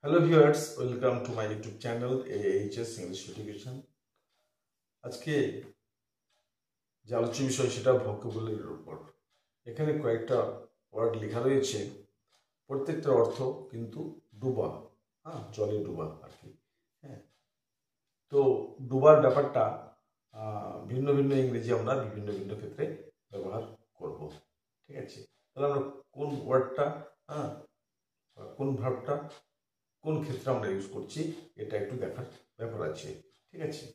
Hello viewers, welcome to my YouTube channel AHS English Education. আজকে যে আলোচ্য বিষয় সেটা ভোকাবুলারির উপর। এখানে কয়েকটা ওয়ার্ড লেখা রয়েছে, প্রত্যেকটার অর্থ কিন্তু ডুবা, জলে ডুবা আর কি। হ্যাঁ, তো ডুবার ব্যাপারটা ভিন্ন ভিন্ন ইংরেজি আমরা ভিন্ন ভিন্ন ক্ষেত্রে ব্যবহার করব। ঠিক আছে, তাহলে আমরা কোন ওয়ার্ডটা কোন ভার্বটা কোন ক্ষেত্রে আমরা ইউজ করছি এটা একটু দেখার ব্যাপার আছে। ঠিক আছে,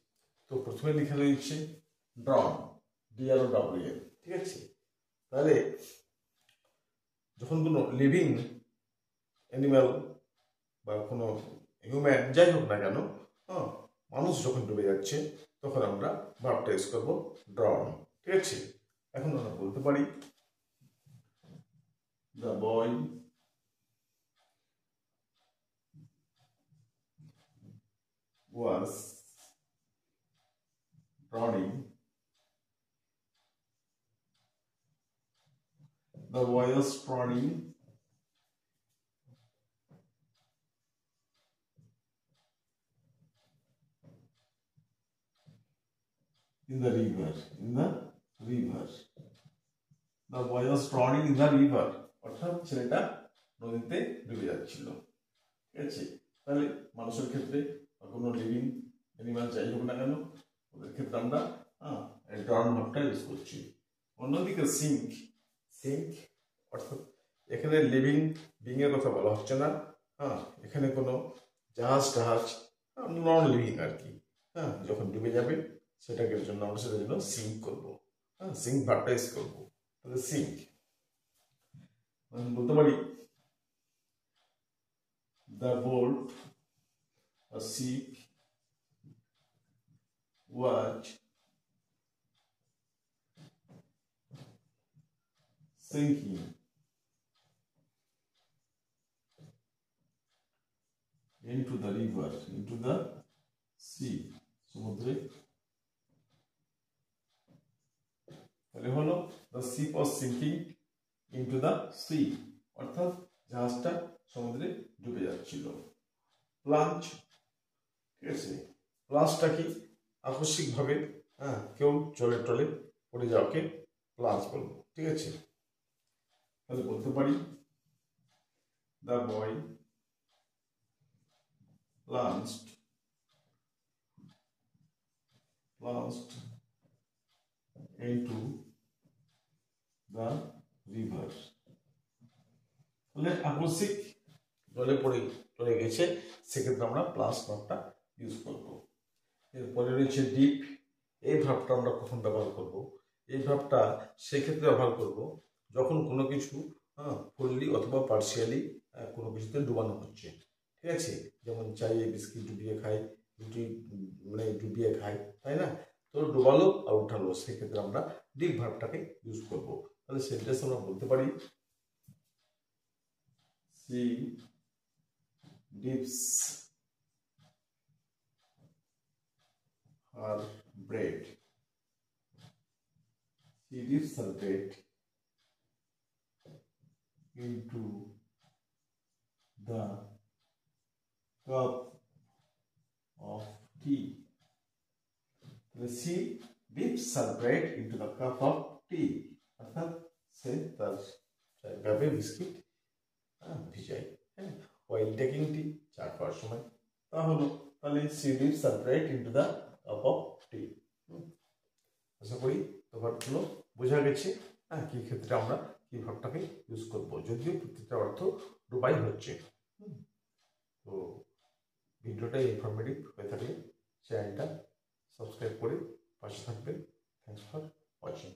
তো প্রথমে লেখা রয়েছে ড্রন, DROWN। ঠিক আছে, তাহলে যখন কোনো লিভিং অ্যানিম্যাল বা কোনো হিউম্যান যাই হোক না কেন, মানুষ যখন ডুবে যাচ্ছে তখন আমরা ভার্বটা ইউজ করবো ড্রন। ঠিক আছে, এখন আমরা বলতে পারি the boy was drowning. The boy was drowning in the river. In the river. The boy was drowning in the river. অর্থাৎ ছেলেটা নদীতে ডুবে যাচ্ছিল। ঠিক আছে, তাহলে মানুষের ক্ষেত্রে কোনো লিভিং অ্যানিমাল যাই হোক না কেন ওদের ক্ষেত্রে আমরা ড্রাউন ভার্বটা ইউজ করছি। অন্যদিকে সিঙ্ক, অর্থাৎ এখানে লিভিং বিং এর কথা বলা হচ্ছে না। এখানে কোনো জাহাজ নন লিভিং আর কি, যখন ডুবে যাবে সেটাকে জন্য আমরা সেটার জন্য সিঙ্ক করবো। সিঙ্ক ভার্বটা ইউজ করবো। তাহলে সিঙ্ক বলতে পারি the boat or ship was sinking into the river, into the sea, সমুদ্রে। তাহলে হলো the ship was sinking into the sea, অর্থাৎ জাহাজটা সমুদ্রে ডুবে যাচ্ছিল। প্লাঞ্চ, ঠিক আছে, প্লাঞ্চটা কি আকস্মিকভাবে কেউ জলে টলে পড়ে যাওয়াকে প্লাঞ্চ বলবো। ঠিক আছে, তাহলে বলতে পারি the boy plunged into the river। তাহলে আকস্মিক জলে পড়ে গেছে, সেক্ষেত্রে আমরা প্লাস ভার্বটা ইউজ করব। এরপরে রয়েছে ডিপ। এই ভার্বটা আমরা কখন ব্যবহার করব? এই ভার্বটা সেক্ষেত্রে ব্যবহার করব যখন কোনো কিছু ফুললি অথবা পার্সিয়ালি কোনো কিছুতে ডুবানো হচ্ছে। ঠিক আছে, যেমন চাইয়ে বিস্কিট ডুবিয়ে খাই, রুটি ডুবিয়ে খাই, তাই না? তো ডুবালো আর উঠালো, সেক্ষেত্রে আমরা ডিপ ভার্বটাকে ইউজ করব। তাহলে সেন্টেন্স আমরা বলতে পারি she dips her bread into the cup of tea. She dips her bread into the cup of tea. অর্থাৎ সে তার কাপে বিস্কিট ভিজাই, while taking tea, চা খাওয়ার সময়। তাহলে she dips her bread into the cup of tea। আশা করি ব্যাপারগুলো বোঝা গেছে কি ক্ষেত্রে আমরা কি ভাবটাকে ইউজ করবো, যদিও প্রত্যেকটা অর্থ ডুবাই হচ্ছে। তো ভিডিওটা ইনফরমেটিভ হয়ে থাকলে চ্যানেলটা সাবস্ক্রাইব করে পাশে থাকবেন। Thanks for watching.